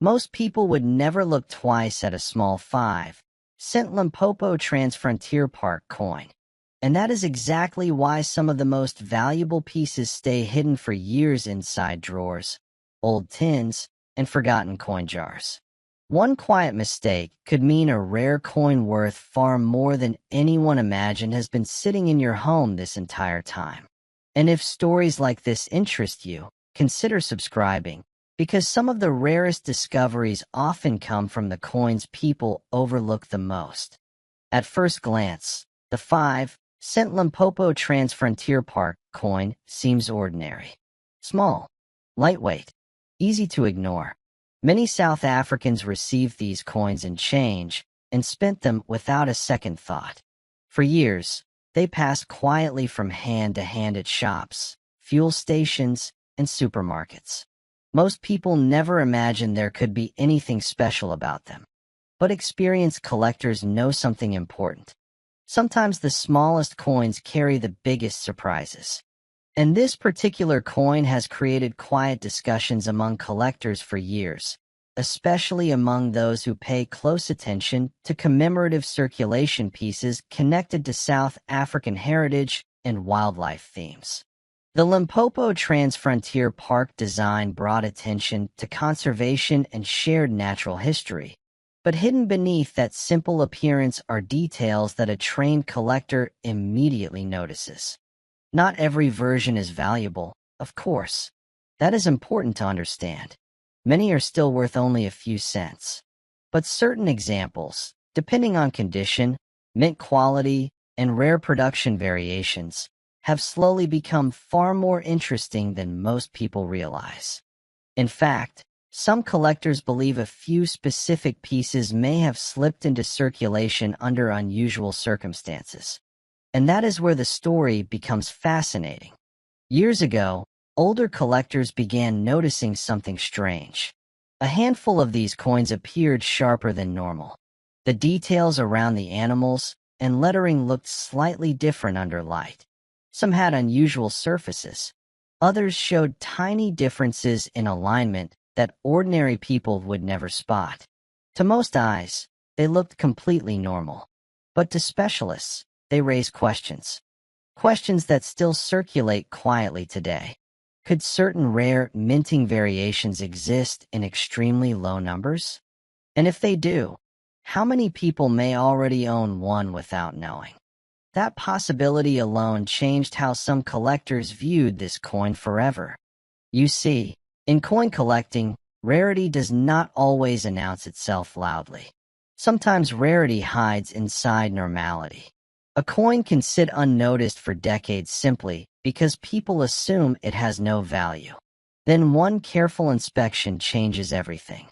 Most people would never look twice at a small 5-cent Limpopo Transfrontier Park coin. And that is exactly why some of the most valuable pieces stay hidden for years inside drawers, old tins, and forgotten coin jars. One quiet mistake could mean a rare coin worth far more than anyone imagined has been sitting in your home this entire time. And if stories like this interest you, consider subscribing, because some of the rarest discoveries often come from the coins people overlook the most. At first glance, the 5-cent Limpopo Transfrontier Park coin seems ordinary. Small, lightweight, easy to ignore. Many South Africans received these coins in change and spent them without a second thought. For years, they passed quietly from hand to hand at shops, fuel stations, and supermarkets. Most people never imagined there could be anything special about them. But experienced collectors know something important. Sometimes the smallest coins carry the biggest surprises. And this particular coin has created quiet discussions among collectors for years, especially among those who pay close attention to commemorative circulation pieces connected to South African heritage and wildlife themes. The Limpopo Transfrontier Park design brought attention to conservation and shared natural history, but hidden beneath that simple appearance are details that a trained collector immediately notices. Not every version is valuable, of course. That is important to understand. Many are still worth only a few cents. But certain examples, depending on condition, mint quality, and rare production variations, have slowly become far more interesting than most people realize. In fact, some collectors believe a few specific pieces may have slipped into circulation under unusual circumstances. And that is where the story becomes fascinating. Years ago, older collectors began noticing something strange. A handful of these coins appeared sharper than normal. The details around the animals and lettering looked slightly different under light. Some had unusual surfaces. Others showed tiny differences in alignment that ordinary people would never spot. To most eyes, they looked completely normal. But to specialists, they raise questions. Questions that still circulate quietly today. Could certain rare minting variations exist in extremely low numbers? And if they do, how many people may already own one without knowing? That possibility alone changed how some collectors viewed this coin forever. You see, in coin collecting, rarity does not always announce itself loudly. Sometimes rarity hides inside normality. A coin can sit unnoticed for decades simply because people assume it has no value. Then one careful inspection changes everything.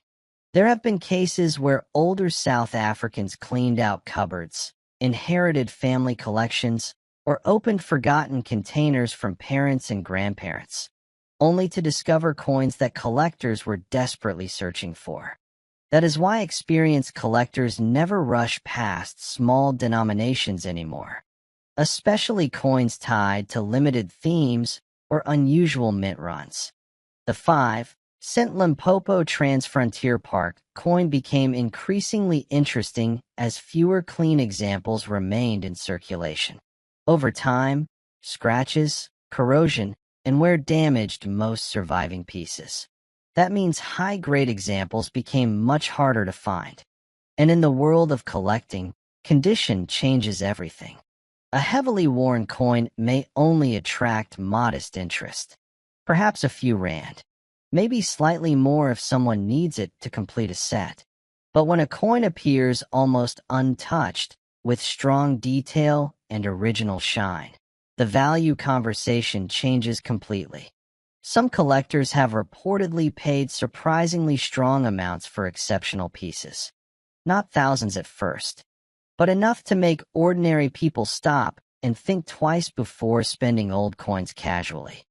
There have been cases where older South Africans cleaned out cupboards, inherited family collections, or opened forgotten containers from parents and grandparents, only to discover coins that collectors were desperately searching for. That is why experienced collectors never rush past small denominations anymore, especially coins tied to limited themes or unusual mint runs. The 5-cent Limpopo Transfrontier Park coin became increasingly interesting as fewer clean examples remained in circulation. Over time, scratches, corrosion, and wear damaged most surviving pieces. That means high-grade examples became much harder to find. And in the world of collecting, condition changes everything. A heavily worn coin may only attract modest interest. Perhaps a few rand. Maybe slightly more if someone needs it to complete a set. But when a coin appears almost untouched, with strong detail and original shine, the value conversation changes completely. Some collectors have reportedly paid surprisingly strong amounts for exceptional pieces. Not thousands at first, but enough to make ordinary people stop and think twice before spending old coins casually.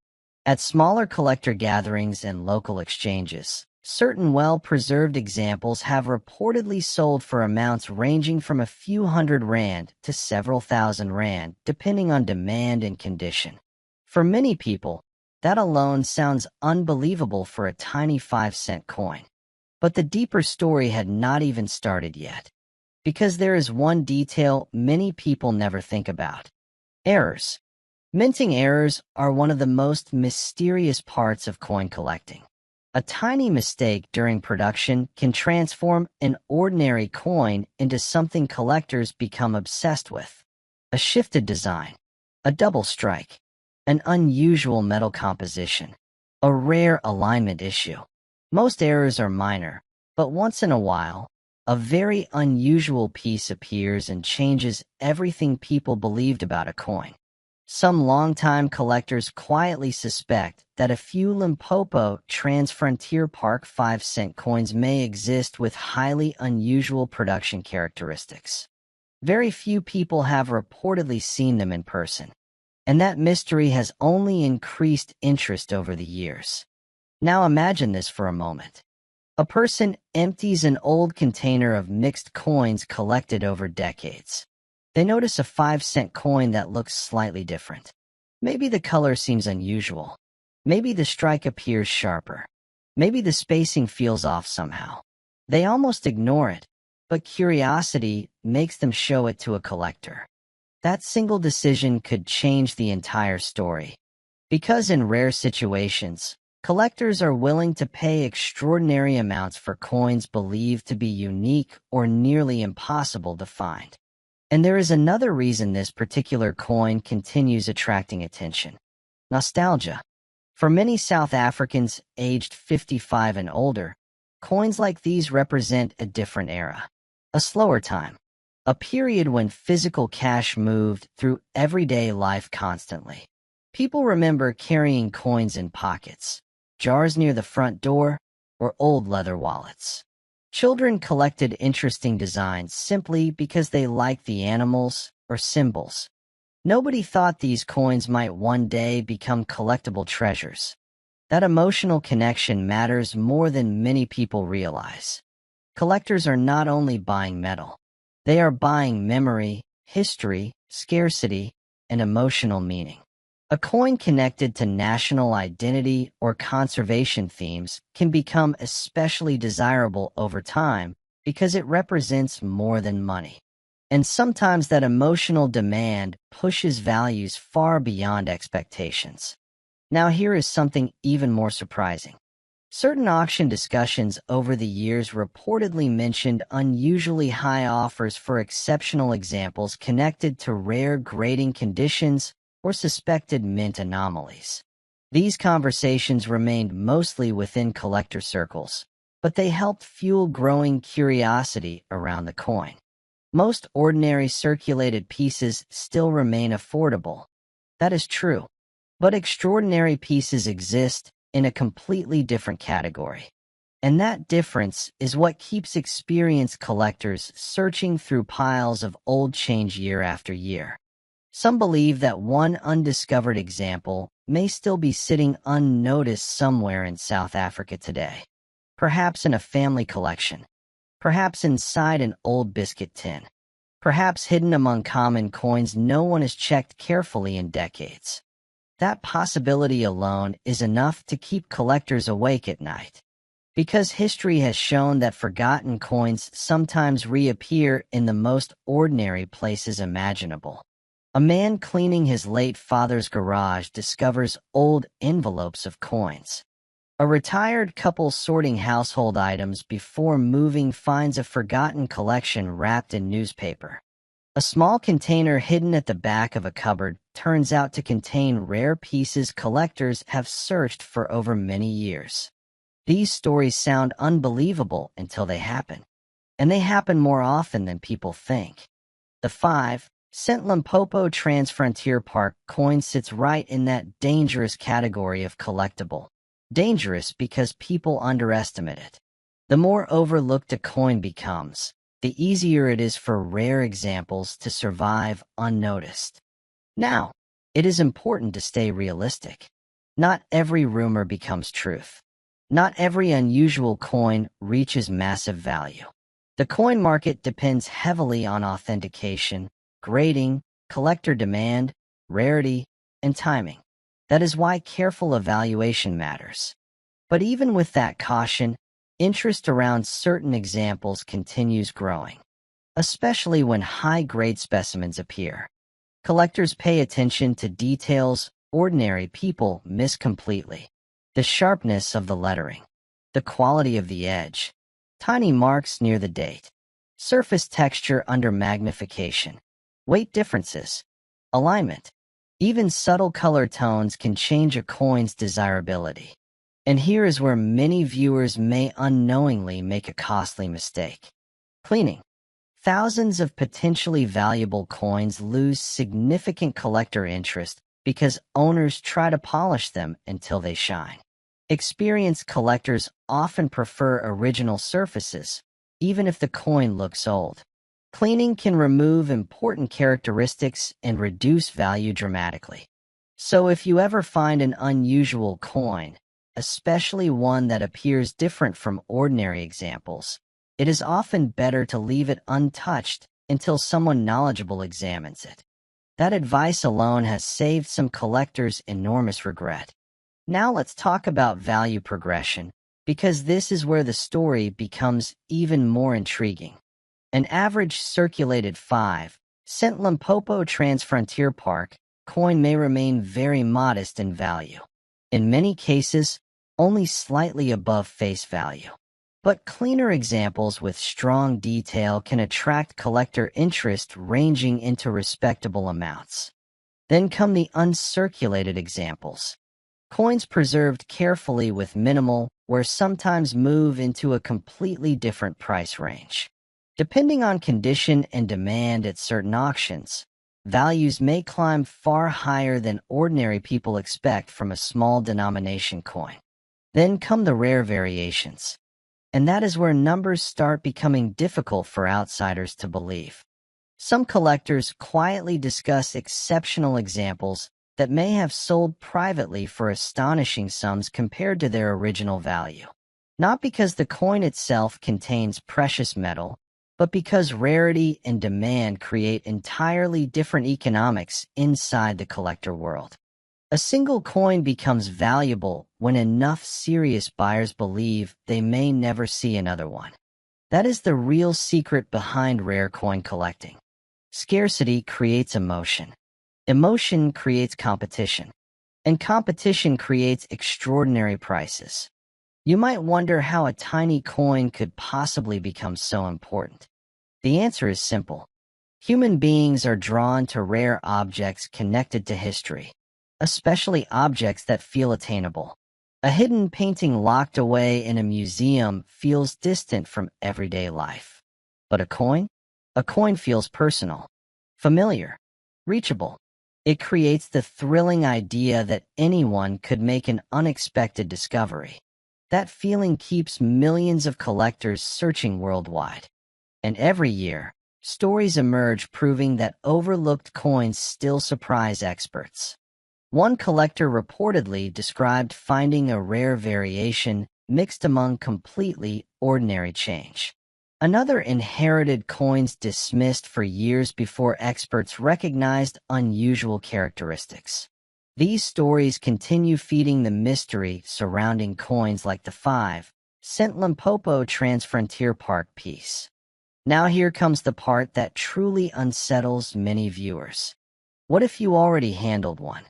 At smaller collector gatherings and local exchanges, certain well-preserved examples have reportedly sold for amounts ranging from a few hundred rand to several thousand rand, depending on demand and condition. For many people, that alone sounds unbelievable for a tiny 5-cent coin. But the deeper story had not even started yet, because there is one detail many people never think about: errors. Minting errors are one of the most mysterious parts of coin collecting. A tiny mistake during production can transform an ordinary coin into something collectors become obsessed with. A shifted design, a double strike, an unusual metal composition, a rare alignment issue. Most errors are minor, but once in a while, a very unusual piece appears and changes everything people believed about a coin. Some longtime collectors quietly suspect that a few Limpopo Transfrontier Park 5-cent coins may exist with highly unusual production characteristics. Very few people have reportedly seen them in person, and that mystery has only increased interest over the years. Now imagine this for a moment. A person empties an old container of mixed coins collected over decades. They notice a 5-cent coin that looks slightly different. Maybe the color seems unusual. Maybe the strike appears sharper. Maybe the spacing feels off somehow. They almost ignore it, but curiosity makes them show it to a collector. That single decision could change the entire story. Because in rare situations, collectors are willing to pay extraordinary amounts for coins believed to be unique or nearly impossible to find. And there is another reason this particular coin continues attracting attention: nostalgia. For many South Africans aged 55 and older, coins like these represent a different era, a slower time, a period when physical cash moved through everyday life constantly. People remember carrying coins in pockets, jars near the front door, or old leather wallets. Children collected interesting designs simply because they liked the animals or symbols. Nobody thought these coins might one day become collectible treasures. That emotional connection matters more than many people realize. Collectors are not only buying metal, they are buying memory, history, scarcity, and emotional meaning. A coin connected to national identity or conservation themes can become especially desirable over time because it represents more than money. And sometimes that emotional demand pushes values far beyond expectations. Now here is something even more surprising. Certain auction discussions over the years reportedly mentioned unusually high offers for exceptional examples connected to rare grading conditions or suspected mint anomalies. These conversations remained mostly within collector circles, but they helped fuel growing curiosity around the coin. Most ordinary circulated pieces still remain affordable. That is true, but extraordinary pieces exist in a completely different category. And that difference is what keeps experienced collectors searching through piles of old change year after year. Some believe that one undiscovered example may still be sitting unnoticed somewhere in South Africa today. Perhaps in a family collection. Perhaps inside an old biscuit tin. Perhaps hidden among common coins no one has checked carefully in decades. That possibility alone is enough to keep collectors awake at night. Because history has shown that forgotten coins sometimes reappear in the most ordinary places imaginable. A man cleaning his late father's garage discovers old envelopes of coins. A retired couple sorting household items before moving finds a forgotten collection wrapped in newspaper. A small container hidden at the back of a cupboard turns out to contain rare pieces collectors have searched for over many years. These stories sound unbelievable until they happen, and they happen more often than people think. The 5-cent Limpopo Transfrontier Park coin sits right in that dangerous category of collectible. Dangerous because people underestimate it. The more overlooked a coin becomes, the easier it is for rare examples to survive unnoticed. Now, it is important to stay realistic. Not every rumor becomes truth. Not every unusual coin reaches massive value. The coin market depends heavily on authentication, grading, collector demand, rarity, and timing. That is why careful evaluation matters. But even with that caution, interest around certain examples continues growing, especially when high-grade specimens appear. Collectors pay attention to details ordinary people miss completely. The sharpness of the lettering, the quality of the edge, tiny marks near the date, surface texture under magnification, weight differences, alignment. Even subtle color tones can change a coin's desirability. And here is where many viewers may unknowingly make a costly mistake. Cleaning. Thousands of potentially valuable coins lose significant collector interest because owners try to polish them until they shine. Experienced collectors often prefer original surfaces, even if the coin looks old. Cleaning can remove important characteristics and reduce value dramatically. So if you ever find an unusual coin, especially one that appears different from ordinary examples, it is often better to leave it untouched until someone knowledgeable examines it. That advice alone has saved some collectors enormous regret. Now let's talk about value progression, because this is where the story becomes even more intriguing. An average circulated 5 Cent Limpopo Transfrontier Park coin may remain very modest in value. In many cases, only slightly above face value. But cleaner examples with strong detail can attract collector interest ranging into respectable amounts. Then come the uncirculated examples. Coins preserved carefully with minimal, or sometimes move into a completely different price range. Depending on condition and demand at certain auctions, values may climb far higher than ordinary people expect from a small denomination coin. Then come the rare variations. And that is where numbers start becoming difficult for outsiders to believe. Some collectors quietly discuss exceptional examples that may have sold privately for astonishing sums compared to their original value. Not because the coin itself contains precious metal, but because rarity and demand create entirely different economics inside the collector world. A single coin becomes valuable when enough serious buyers believe they may never see another one. That is the real secret behind rare coin collecting. Scarcity creates emotion. Emotion creates competition. And competition creates extraordinary prices. You might wonder how a tiny coin could possibly become so important. The answer is simple. Human beings are drawn to rare objects connected to history, especially objects that feel attainable. A hidden painting locked away in a museum feels distant from everyday life. But a coin? A coin feels personal, familiar, reachable. It creates the thrilling idea that anyone could make an unexpected discovery. That feeling keeps millions of collectors searching worldwide. And every year, stories emerge proving that overlooked coins still surprise experts. One collector reportedly described finding a rare variation mixed among completely ordinary change. Another inherited coins dismissed for years before experts recognized unusual characteristics. These stories continue feeding the mystery surrounding coins like the 5 Cent Limpopo Transfrontier Park piece. Now here comes the part that truly unsettles many viewers. What if you already handled one?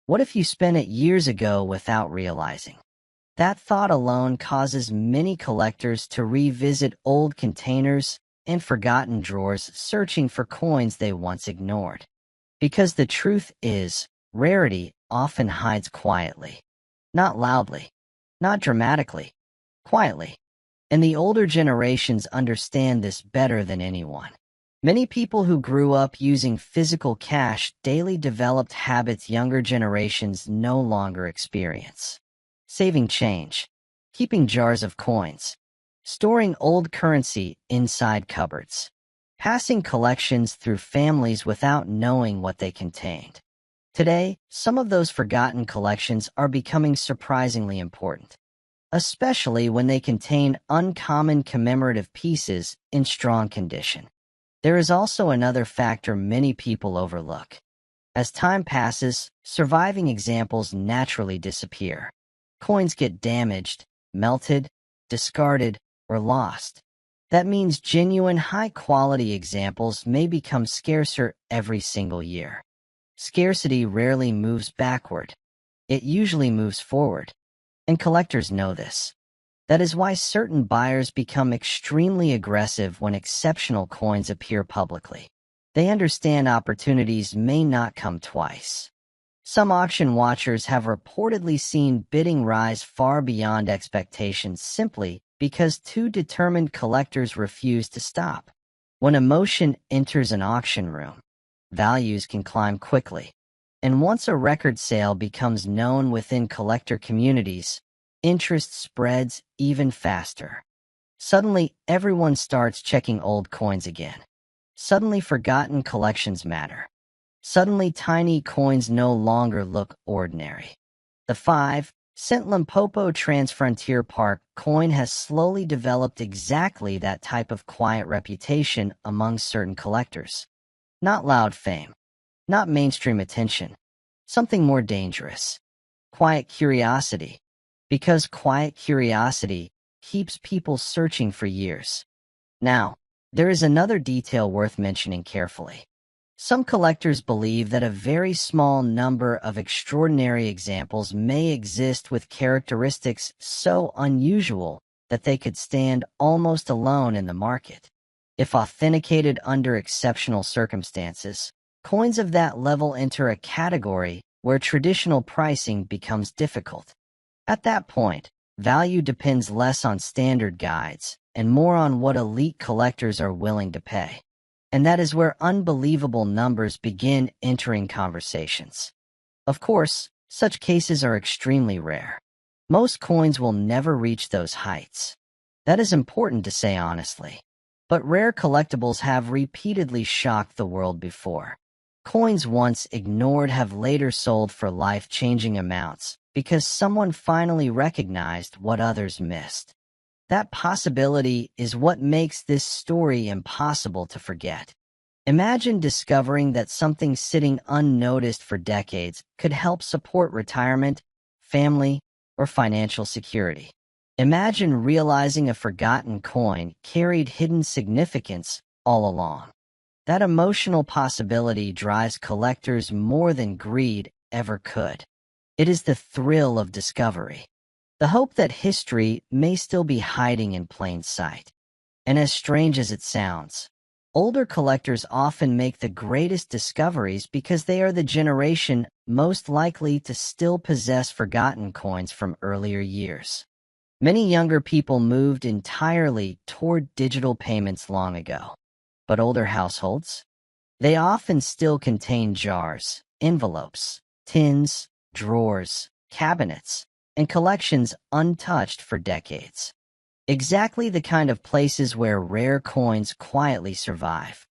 What if you spent it years ago without realizing? That thought alone causes many collectors to revisit old containers and forgotten drawers searching for coins they once ignored. Because the truth is, rarity often hides quietly. Not loudly, not dramatically, quietly. And the older generations understand this better than anyone. Many people who grew up using physical cash daily developed habits younger generations no longer experience. Saving change, keeping jars of coins, storing old currency inside cupboards, passing collections through families without knowing what they contained. Today, some of those forgotten collections are becoming surprisingly important, especially when they contain uncommon commemorative pieces in strong condition. There is also another factor many people overlook. As time passes, surviving examples naturally disappear. Coins get damaged, melted, discarded, or lost. That means genuine, high-quality examples may become scarcer every single year. Scarcity rarely moves backward. It usually moves forward, and collectors know this. That is why certain buyers become extremely aggressive when exceptional coins appear publicly. They understand opportunities may not come twice. Some auction watchers have reportedly seen bidding rise far beyond expectations simply because two determined collectors refuse to stop. When emotion enters an auction room, values can climb quickly. And once a record sale becomes known within collector communities, interest spreads even faster. Suddenly, everyone starts checking old coins again. Suddenly, forgotten collections matter. Suddenly, tiny coins no longer look ordinary. The 5 Cent Limpopo Transfrontier Park coin has slowly developed exactly that type of quiet reputation among certain collectors. Not loud fame, not mainstream attention, something more dangerous. Quiet curiosity. Because quiet curiosity keeps people searching for years. Now, there is another detail worth mentioning carefully. Some collectors believe that a very small number of extraordinary examples may exist with characteristics so unusual that they could stand almost alone in the market. If authenticated under exceptional circumstances, coins of that level enter a category where traditional pricing becomes difficult. At that point, value depends less on standard guides and more on what elite collectors are willing to pay. And that is where unbelievable numbers begin entering conversations. Of course, such cases are extremely rare. Most coins will never reach those heights. That is important to say honestly. But rare collectibles have repeatedly shocked the world before. Coins once ignored have later sold for life-changing amounts because someone finally recognized what others missed. That possibility is what makes this story impossible to forget. Imagine discovering that something sitting unnoticed for decades could help support retirement, family, or financial security. Imagine realizing a forgotten coin carried hidden significance all along. That emotional possibility drives collectors more than greed ever could. It is the thrill of discovery. The hope that history may still be hiding in plain sight. And as strange as it sounds, older collectors often make the greatest discoveries because they are the generation most likely to still possess forgotten coins from earlier years. Many younger people moved entirely toward digital payments long ago. But older households? They often still contain jars, envelopes, tins, drawers, cabinets, and collections untouched for decades. Exactly the kind of places where rare coins quietly survive.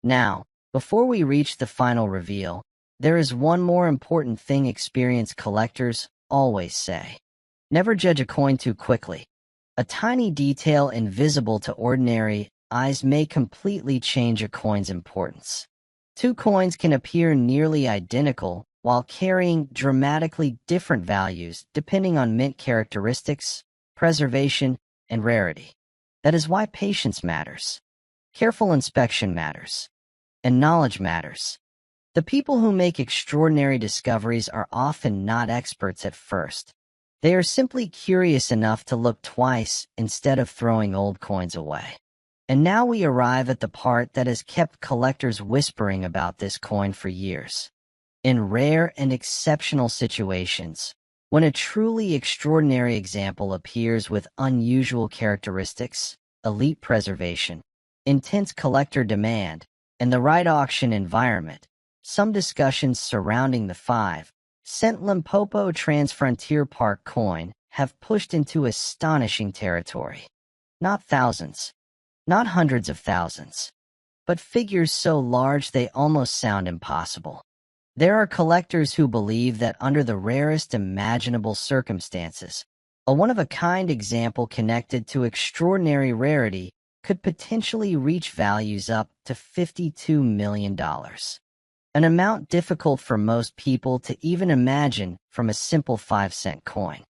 Now, before we reach the final reveal, there is one more important thing experienced collectors always say. Never judge a coin too quickly. A tiny detail invisible to ordinary eyes may completely change a coin's importance. Two coins can appear nearly identical while carrying dramatically different values depending on mint characteristics, preservation, and rarity. That is why patience matters. Careful inspection matters. And knowledge matters. The people who make extraordinary discoveries are often not experts at first. They are simply curious enough to look twice instead of throwing old coins away. And now we arrive at the part that has kept collectors whispering about this coin for years. In rare and exceptional situations, when a truly extraordinary example appears with unusual characteristics, elite preservation, intense collector demand, and the right auction environment, some discussions surrounding the 5 Cent Limpopo Transfrontier Park coin have pushed into astonishing territory. Not thousands, not hundreds of thousands, but figures so large they almost sound impossible. There are collectors who believe that under the rarest imaginable circumstances, a one-of-a-kind example connected to extraordinary rarity could potentially reach values up to $52 million. An amount difficult for most people to even imagine from a simple 5-cent coin.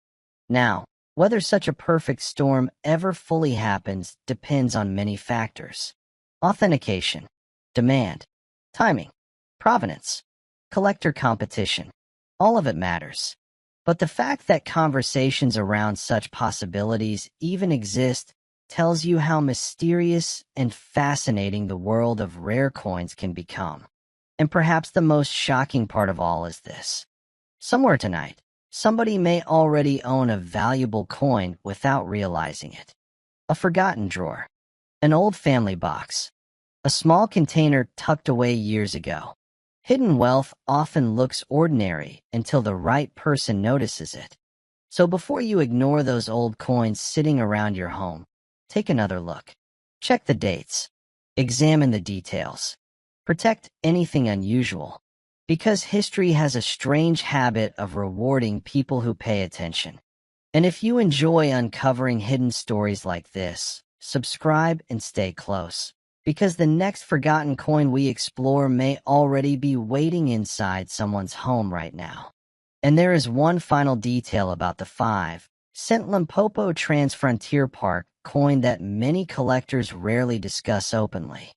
Now, Whether such a perfect storm ever fully happens depends on many factors. Authentication, demand, timing, provenance, collector competition. All of it matters. But the fact that conversations around such possibilities even exist tells you how mysterious and fascinating the world of rare coins can become. And perhaps the most shocking part of all is this. Somewhere tonight, somebody may already own a valuable coin without realizing it. A forgotten drawer, an old family box, a small container tucked away years ago. Hidden wealth often looks ordinary until the right person notices it. So before you ignore those old coins sitting around your home, take another look. Check the dates. Examine the details. Protect anything unusual, because history has a strange habit of rewarding people who pay attention. And if you enjoy uncovering hidden stories like this, subscribe and stay close, because the next forgotten coin we explore may already be waiting inside someone's home right now. And there is one final detail about the Cent Limpopo Transfrontier Park coin that many collectors rarely discuss openly.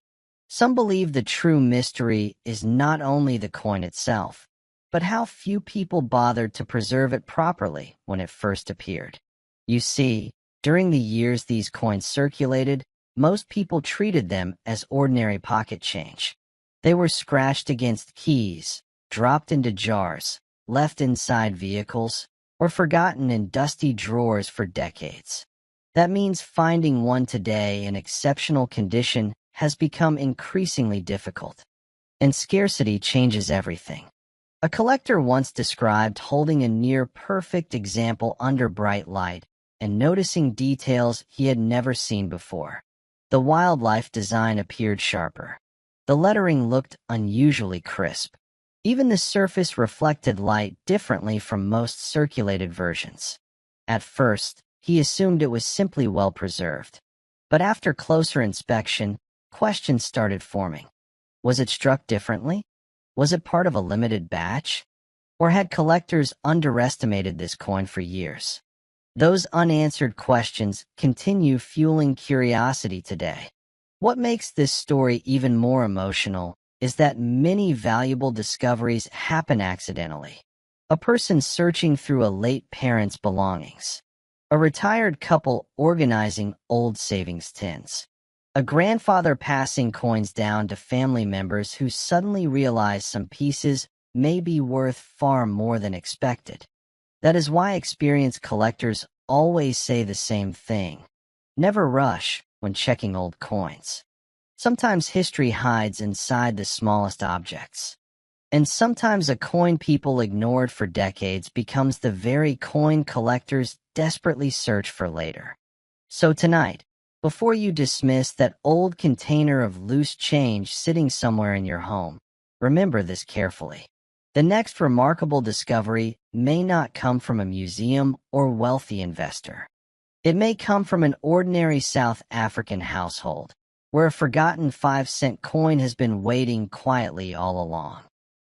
Some believe the true mystery is not only the coin itself, but how few people bothered to preserve it properly when it first appeared. You see, during the years these coins circulated, most people treated them as ordinary pocket change. They were scratched against keys, dropped into jars, left inside vehicles, or forgotten in dusty drawers for decades. That means finding one today in exceptional condition has become increasingly difficult. And scarcity changes everything. A collector once described holding a near-perfect example under bright light and noticing details he had never seen before. The wildlife design appeared sharper. The lettering looked unusually crisp. Even the surface reflected light differently from most circulated versions. At first, he assumed it was simply well preserved. But after closer inspection, questions started forming. Was it struck differently? Was it part of a limited batch? Or had collectors underestimated this coin for years? Those unanswered questions continue fueling curiosity today. What makes this story even more emotional is that many valuable discoveries happen accidentally. A person searching through a late parent's belongings. A retired couple organizing old savings tins. A grandfather passing coins down to family members who suddenly realize some pieces may be worth far more than expected. That is why experienced collectors always say the same thing. Never rush when checking old coins. Sometimes history hides inside the smallest objects. And sometimes a coin people ignored for decades becomes the very coin collectors desperately search for later. So tonight, before you dismiss that old container of loose change sitting somewhere in your home, remember this carefully. The next remarkable discovery may not come from a museum or wealthy investor. It may come from an ordinary South African household, where a forgotten 5-cent coin has been waiting quietly all along.